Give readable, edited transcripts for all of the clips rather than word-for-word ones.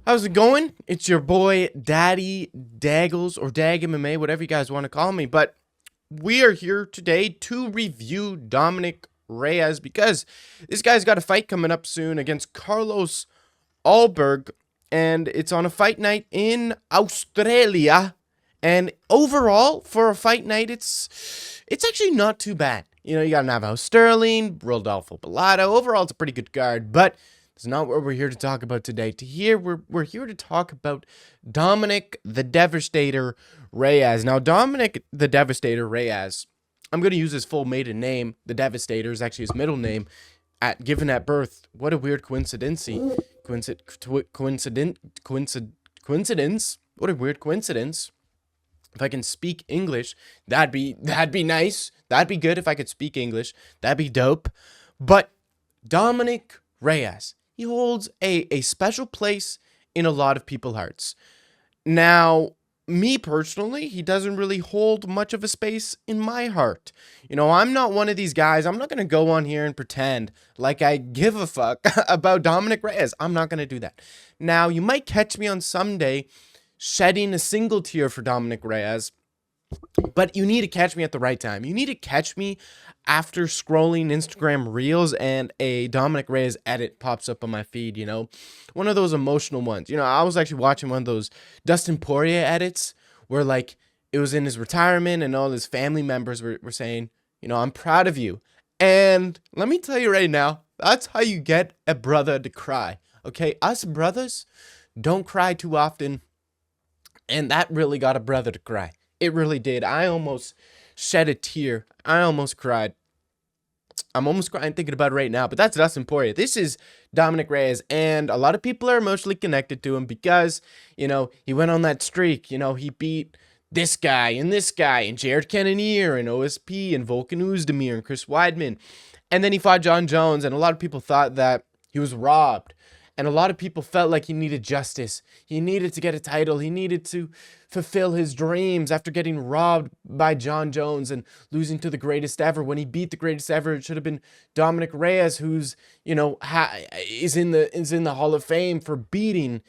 How's it going? It's your boy Daddy Daggles or Dag MMA, whatever you guys want to call me. But we are here today to review Dominick Reyes because this guy's got a fight coming up soon against Carlos Alberg, and it's on a fight night in Australia. And overall, for a fight night, it's actually not too bad. You know, you got Navajo Sterling, Rodolfo Pilata. Overall, it's a pretty good card, but it's not what we're here to talk about today. We're here to talk about Dominick the Devastator Reyes. Now, Dominick the Devastator Reyes, I'm going to use his full maiden name. The Devastator is actually his middle name. Given at birth, what a weird coincidence. Coincidence. What a weird coincidence. If I can speak English, that'd be nice. That'd be good if I could speak English. That'd be dope. But Dominick Reyes, he holds a special place in a lot of people's hearts. Now, me personally, he doesn't really hold much of a space in my heart. You know, I'm not one of these guys. I'm not going to go on here and pretend like I give a fuck about Dominick Reyes. I'm not going to do that. Now, you might catch me on Sunday shedding a single tear for Dominick Reyes, but you need to catch me at the right time. You need to catch me after scrolling Instagram Reels and a Dominick Reyes edit pops up on my feed, you know? One of those emotional ones. You know, I was actually watching one of those Dustin Poirier edits where, like, it was in his retirement and all his family members were saying, you know, I'm proud of you. And let me tell you right now, that's how you get a brother to cry, okay? Us brothers don't cry too often, and that really got a brother to cry. It really did. I almost shed a tear. I almost cried. I'm almost crying thinking about it right now, but that's Dustin Poirier. This is Dominick Reyes, and a lot of people are emotionally connected to him because, you know, he went on that streak. You know, he beat this guy, and Jared Cannonier, and OSP, and Volkan Oezdemir, and Chris Weidman. And then he fought John Jones, and a lot of people thought that he was robbed. And a lot of people felt like he needed justice. He needed to get a title. He needed to fulfill his dreams after getting robbed by John Jones and losing to the greatest ever. When he beat the greatest ever, it should have been Dominick Reyes, who's, you know, is in the Hall of Fame for beating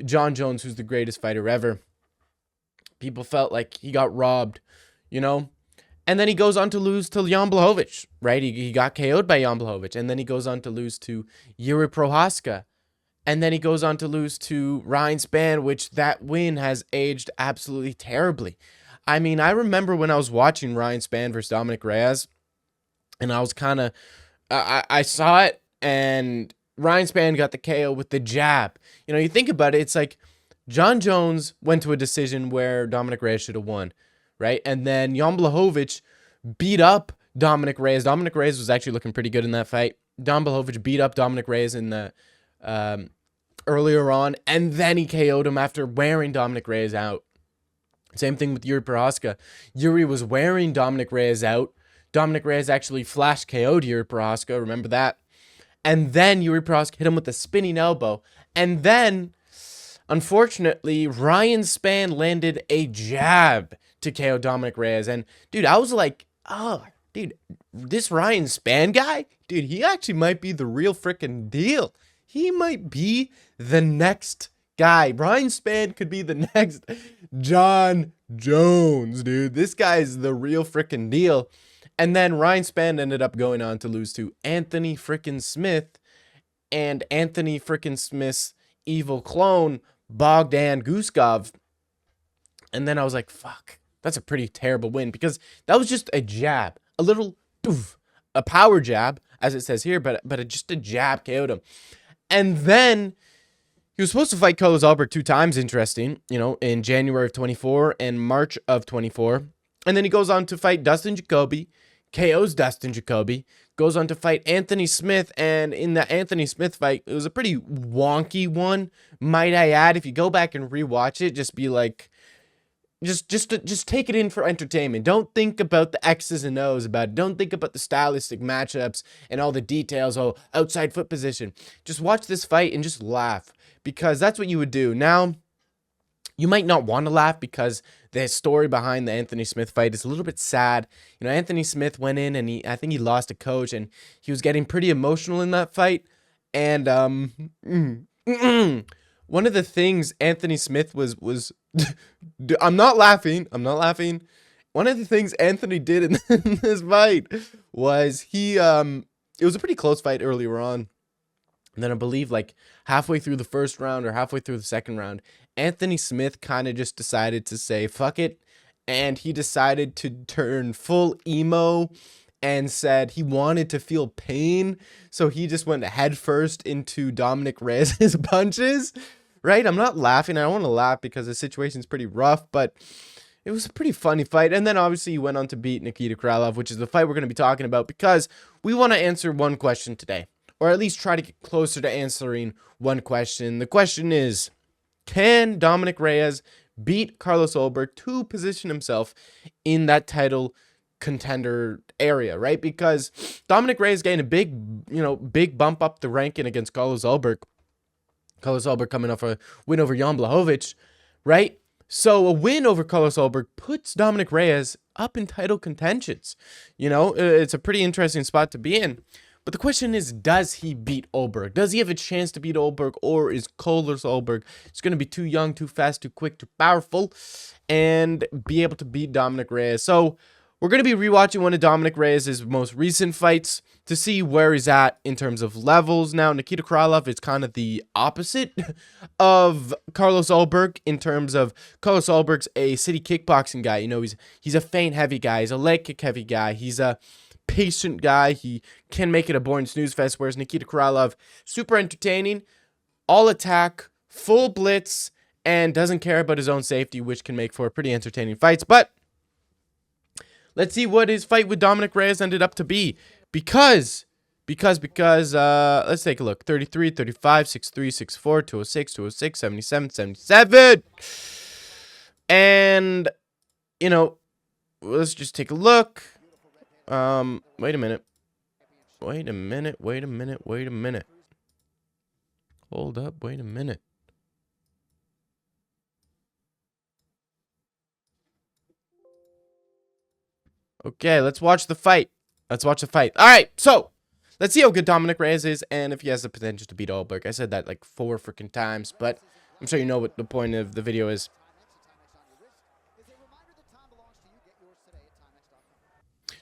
John Jones, who's the greatest fighter ever. People felt like he got robbed, you know. And then he goes on to lose to Jan Blachowicz, right? He got KO'd by Jan Blachowicz. And then he goes on to lose to Yuri Prohaska. And then he goes on to lose to Ryan Spann, which that win has aged absolutely terribly. I mean, I remember when I was watching Ryan Spann versus Dominick Reyes, and I was kind of, I saw it, and Ryan Spann got the KO with the jab. You know, you think about it, it's like John Jones went to a decision where Dominick Reyes should have won, right? And then Jan Blachowicz beat up Dominick Reyes. Dominick Reyes was actually looking pretty good in that fight. Jan Blachowicz beat up Dominick Reyes in the earlier on, and then he KO'd him after wearing Dominick Reyes out. Same thing with Yuri Prohaska. Yuri was wearing Dominick Reyes out. Dominick Reyes actually flash KO'd Yuri Prohaska, remember that? And then Yuri Prohaska hit him with a spinning elbow. And then, unfortunately, Ryan Spann landed a jab to KO Dominick Reyes. And, dude, I was like, oh, dude, this Ryan Spann guy, dude, he actually might be the real freaking deal. He might be the next guy. Ryan Spann could be the next John Jones, dude. This guy's the real freaking deal. And then Ryan Spann ended up going on to lose to Anthony freaking Smith, and Anthony freaking Smith's evil clone, Bogdan Guskov. And then I was like, fuck, that's a pretty terrible win, because that was just a jab, a little doof, a power jab, as it says here, but just a jab KO'd him. And then he was supposed to fight Carlos Alberg 2 times, interesting, you know, in January of 24 and March of 24. And then he goes on to fight Dustin Jacoby, KO's Dustin Jacoby, goes on to fight Anthony Smith. And in the Anthony Smith fight, it was a pretty wonky one, might I add. If you go back and rewatch it, just be like, just take it in for entertainment. Don't think about the X's and O's about it. Don't think about the stylistic matchups and all the details, outside foot position. Just watch this fight and just laugh, because that's what you would do. Now, you might not want to laugh because the story behind the Anthony Smith fight is a little bit sad. You know, Anthony Smith went in and I think he lost a coach, and he was getting pretty emotional in that fight. And one of the things Anthony Smith was I'm not laughing. I'm not laughing. One of the things Anthony did in this fight was it was a pretty close fight earlier on. And then I believe like halfway through the first round or halfway through the second round, Anthony Smith kind of just decided to say, fuck it. And he decided to turn full emo and said he wanted to feel pain. So he just went head first into Dominick Reyes' punches, right? I'm not laughing. I don't want to laugh because the situation's pretty rough, but it was a pretty funny fight. And then obviously he went on to beat Nikita Krylov, which is the fight we're going to be talking about because we want to answer one question today. Or at least try to get closer to answering one question. The question is, can Dominick Reyes beat Carlos Ulberg to position himself in that title contender area, right? Because Dominick Reyes gained a big bump up the ranking against Carlos Ulberg. Carlos Ulberg coming off a win over Jan Blachowicz, right? So a win over Carlos Ulberg puts Dominick Reyes up in title contentions. It's a pretty interesting spot to be in. But the question is, does he beat Ulberg? Does he have a chance to beat Ulberg, or is Carlos Ulberg just going to be too young, too fast, too quick, too powerful, and be able to beat Dominick Reyes? So we're going to be rewatching one of Dominick Reyes' most recent fights to see where he's at in terms of levels. Now, Nikita Krylov is kind of the opposite of Carlos Ulberg in terms of Carlos Ulberg's a city kickboxing guy. He's a feint heavy guy. He's a leg kick heavy guy. He's a patient guy. He can make it a boring snooze fest, whereas Nikita Krylov, super entertaining, all attack, full blitz, and doesn't care about his own safety, which can make for pretty entertaining fights. But let's see what his fight with Dominick Reyes ended up to be. Because let's take a look. 33, 35, 6'3, 6'4, 206, 206, 77, 77. And, let's just take a look. Wait a minute. Hold up, wait a minute. Okay, let's watch the fight. All right, so let's see how good Dominick Reyes is and if he has the potential to beat Ulberg. I said that like 4 freaking times, but I'm sure you know what the point of the video is.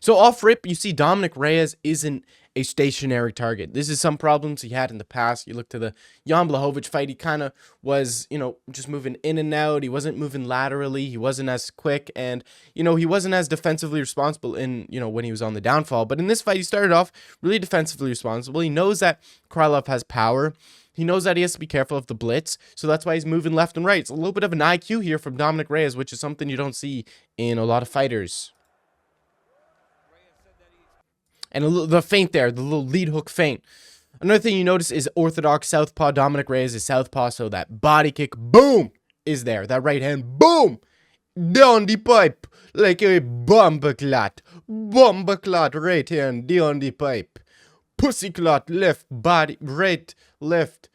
So off rip, you see Dominick Reyes isn't a stationary target. This is some problems he had in the past. You look to the Jan Blachowicz fight, he kind of was, just moving in and out. He wasn't moving laterally. He wasn't as quick, and, he wasn't as defensively responsible in, when he was on the downfall. But in this fight, he started off really defensively responsible. He knows that Krylov has power. He knows that he has to be careful of the blitz, so that's why he's moving left and right. It's a little bit of an IQ here from Dominick Reyes, which is something you don't see in a lot of fighters. And the feint there, the little lead hook feint. Another thing you notice is orthodox southpaw. Dominick Reyes is southpaw, so that body kick, boom, is there. That right hand, boom, down the pipe like a bomber clot. Bomber clot right hand, down the pipe. Pussy clot, left body, right, left.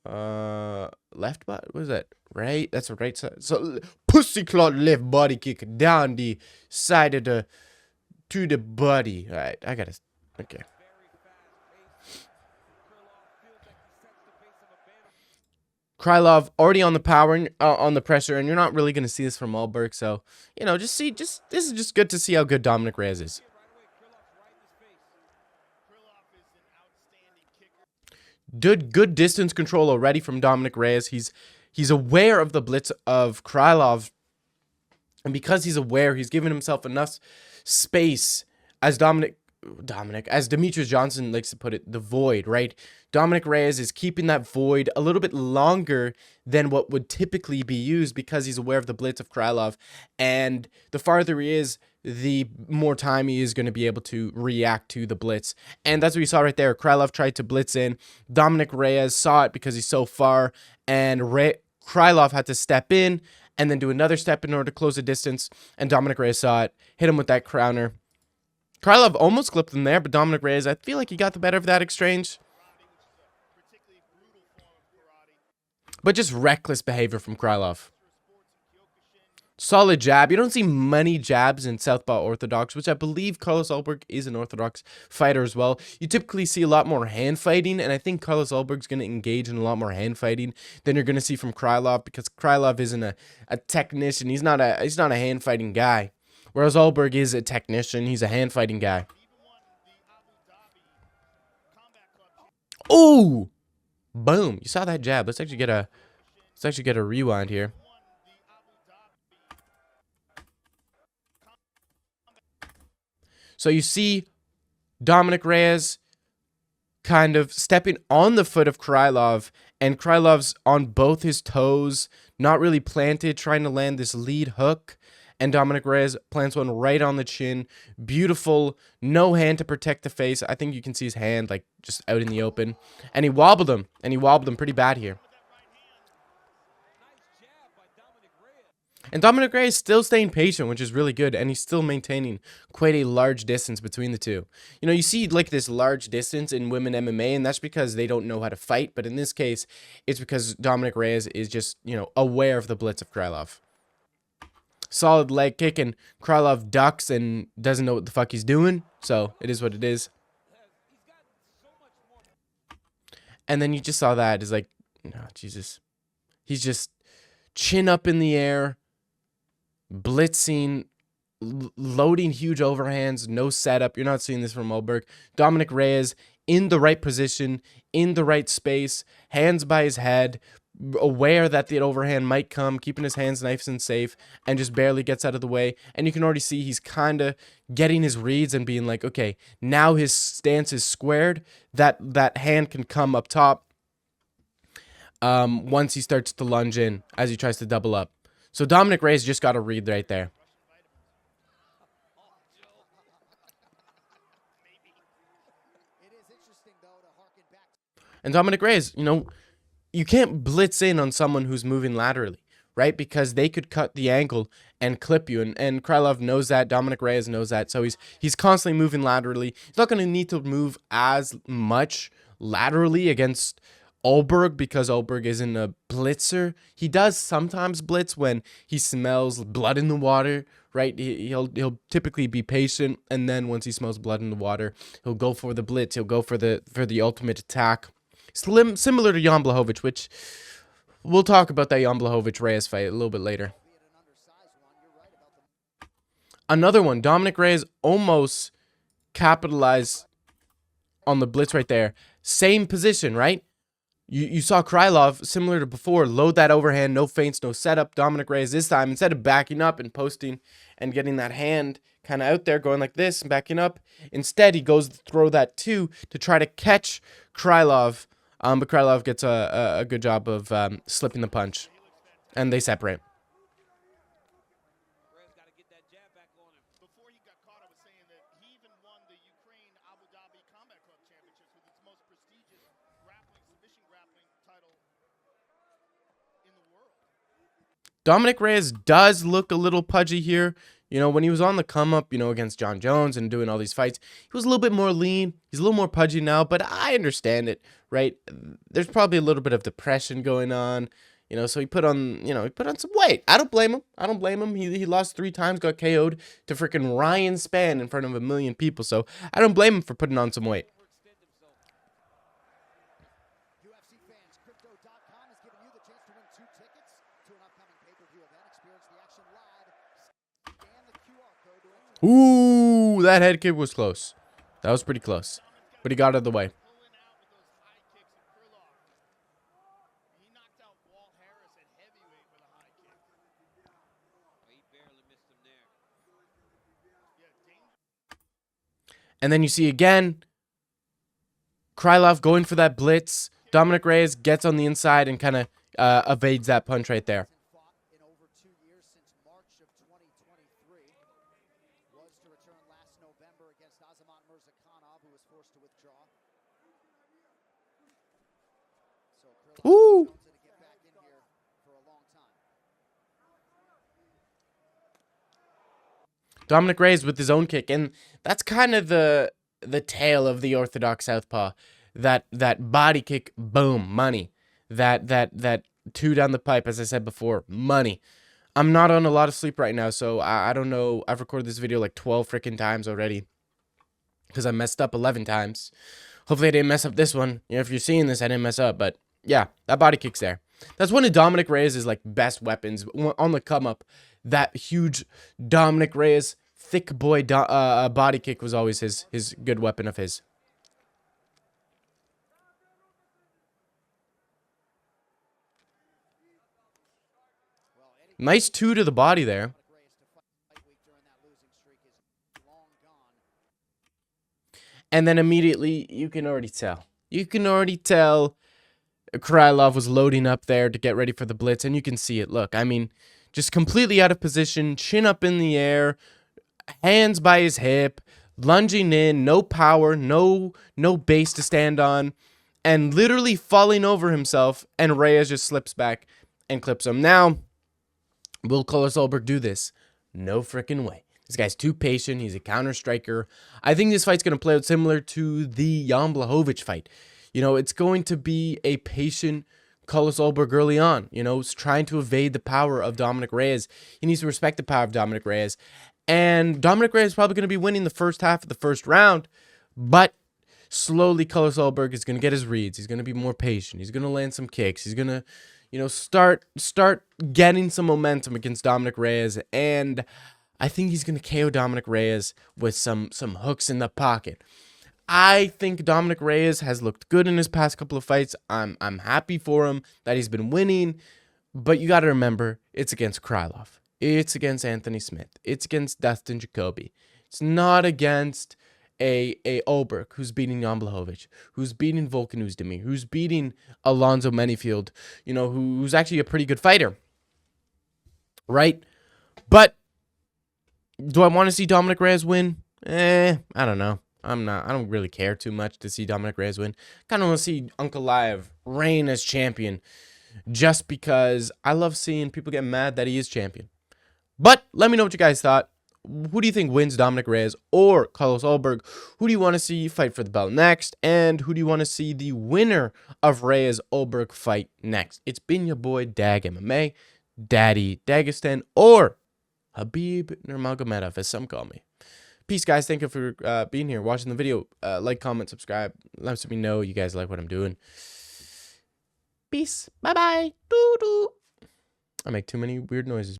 Left body, what is that? Right, that's the right side. So pussy clot, left body kick down the side of the... to the body. All right, okay. Krylov already on the power, on the pressure, and you're not really going to see this from Ulberg. So, this is just good to see how good Dominick Reyes is. Good distance control already from Dominick Reyes. He's aware of the blitz of Krylov, and because he's aware, he's given himself enough space, as as Demetrius Johnson likes to put it, the void, right? Dominick Reyes is keeping that void a little bit longer than what would typically be used because he's aware of the blitz of Krylov, and the farther he is, the more time he is going to be able to react to the blitz. And that's what you saw right there. Krylov tried to blitz in. Dominick Reyes saw it because he's so far, and Krylov had to step in and then do another step in order to close the distance, and Dominick Reyes saw it, hit him with that crowner. Krylov almost clipped him there, but Dominick Reyes, I feel like he got the better of that exchange. But just reckless behavior from Krylov. Solid jab. You don't see many jabs in Southpaw Orthodox, which I believe Carlos Ulberg is an Orthodox fighter as well. You typically see a lot more hand fighting, and I think Carlos Ulberg's going to engage in a lot more hand fighting than you're going to see from Krylov, because Krylov isn't a technician. He's not a hand fighting guy, whereas Ulberg is a technician. He's a hand fighting guy. Oh, boom! You saw that jab. Let's actually get a rewind here. So you see Dominick Reyes kind of stepping on the foot of Krylov, and Krylov's on both his toes, not really planted, trying to land this lead hook, and Dominick Reyes plants one right on the chin. Beautiful, no hand to protect the face. I think you can see his hand like just out in the open, and he wobbled him pretty bad here. And Dominick Reyes is still staying patient, which is really good, and he's still maintaining quite a large distance between the two. You know, you see like this large distance in women MMA, and that's because they don't know how to fight, but in this case, it's because Dominick Reyes is just, you know, aware of the blitz of Krylov. Solid leg kick, and Krylov ducks and doesn't know what the fuck he's doing, so it is what it is. And then you just saw that, it's like, oh, Jesus. He's just chin up in the air, blitzing, loading huge overhands, no setup. You're not seeing this from Ulberg. Dominick Reyes in the right position, in the right space, hands by his head, aware that the overhand might come, keeping his hands nice and safe, and just barely gets out of the way. And you can already see he's kind of getting his reads and being like, okay, now his stance is squared. That hand can come up top once he starts to lunge in as he tries to double up. So Dominick Reyes just got a read right there. And Dominick Reyes, you know, you can't blitz in on someone who's moving laterally, right? Because they could cut the angle and clip you. And Krylov knows that. Dominick Reyes knows that. So he's constantly moving laterally. He's not going to need to move as much laterally against Ulberg because Ulberg isn't a blitzer. He does sometimes blitz when he smells blood in the water, right? He'll typically be patient, and then once he smells blood in the water, he'll go for the blitz. He'll go for the ultimate attack. Similar to Jan Blachowicz, which we'll talk about that Jan Blachowicz-Reyes fight a little bit later. Another one, Dominick Reyes almost capitalized on the blitz right there. Same position, right? You saw Krylov, similar to before, load that overhand, no feints, no setup. Dominick Reyes this time, instead of backing up and posting and getting that hand kind of out there, going like this and backing up, instead he goes to throw that two to try to catch Krylov. But Krylov gets a good job of slipping the punch, and they separate. Dominick Reyes does look a little pudgy here. You know, when he was on the come up, you know, against John Jones and doing all these fights, he was a little bit more lean. He's a little more pudgy now, but I understand it, right? There's probably a little bit of depression going on, you know, so he put on some weight. I don't blame him. He lost 3 times, got KO'd to freaking Ryan Spann in front of 1 million people, so I don't blame him for putting on some weight. Ooh, that head kick was close. That was pretty close. But he got out of the way. And then you see again, Krylov going for that blitz. Dominick Reyes gets on the inside and kind of evades that punch right there. Ooh. Dominick Reyes with his own kick, and that's kind of the tale of the orthodox southpaw. That body kick, boom, money. That 2 down the pipe, as I said before, money. I'm not on a lot of sleep right now, so I don't know. I've recorded this video like 12 freaking times already because I messed up 11 times. Hopefully I didn't mess up this one. You know, if you're seeing this, I didn't mess up. But yeah, that body kick's there. That's one of Dominick Reyes' like best weapons on the come up. That huge Dominick Reyes thick boy body kick was always his good weapon of his. Nice 2 to the body there. And then immediately, you can already tell. You can already tell Krylov was loading up there to get ready for the blitz. And you can see it. Look, I mean, just completely out of position. Chin up in the air. Hands by his hip. Lunging in. No power. No base to stand on. And literally falling over himself. And Reyes just slips back and clips him. Now, will Carlos Ulberg do this? No freaking way. This guy's too patient. He's a counter striker. I think this fight's going to play out similar to the Jan Blachowicz fight. You know, it's going to be a patient Carlos Ulberg early on. You know, trying to evade the power of Dominick Reyes. He needs to respect the power of Dominick Reyes. And Dominick Reyes is probably going to be winning the first half of the first round. But slowly, Carlos Ulberg is going to get his reads. He's going to be more patient. He's going to land some kicks. He's going to, you know, start getting some momentum against Dominick Reyes. And I think he's going to KO Dominick Reyes with some hooks in the pocket. I think Dominick Reyes has looked good in his past couple of fights. I'm happy for him that he's been winning. But you got to remember, it's against Krylov. It's against Anthony Smith. It's against Dustin Jacoby. It's not against a Ulberg who's beating Jan Blachowicz, who's beating Volkan Oezdemir, who's beating Alonzo Menifield, you know, who's actually a pretty good fighter. Right? But do I want to see Dominick Reyes win? I don't know. I don't really care too much to see Dominick Reyes win. Kind of want to see Uncle Live reign as champion just because I love seeing people get mad that he is champion. But let me know what you guys thought. Who do you think wins, Dominick Reyes or Carlos Ulberg? Who do you want to see fight for the belt next? And who do you want to see the winner of Reyes-Ulberg fight next? It's been your boy, Dag MMA, Daddy Dagestan, or Habib Nurmagomedov, as some call me. Peace, guys. Thank you for being here, watching the video. Like, comment, subscribe. Let me know you guys like what I'm doing. Peace. Bye-bye. Doo-doo. I make too many weird noises.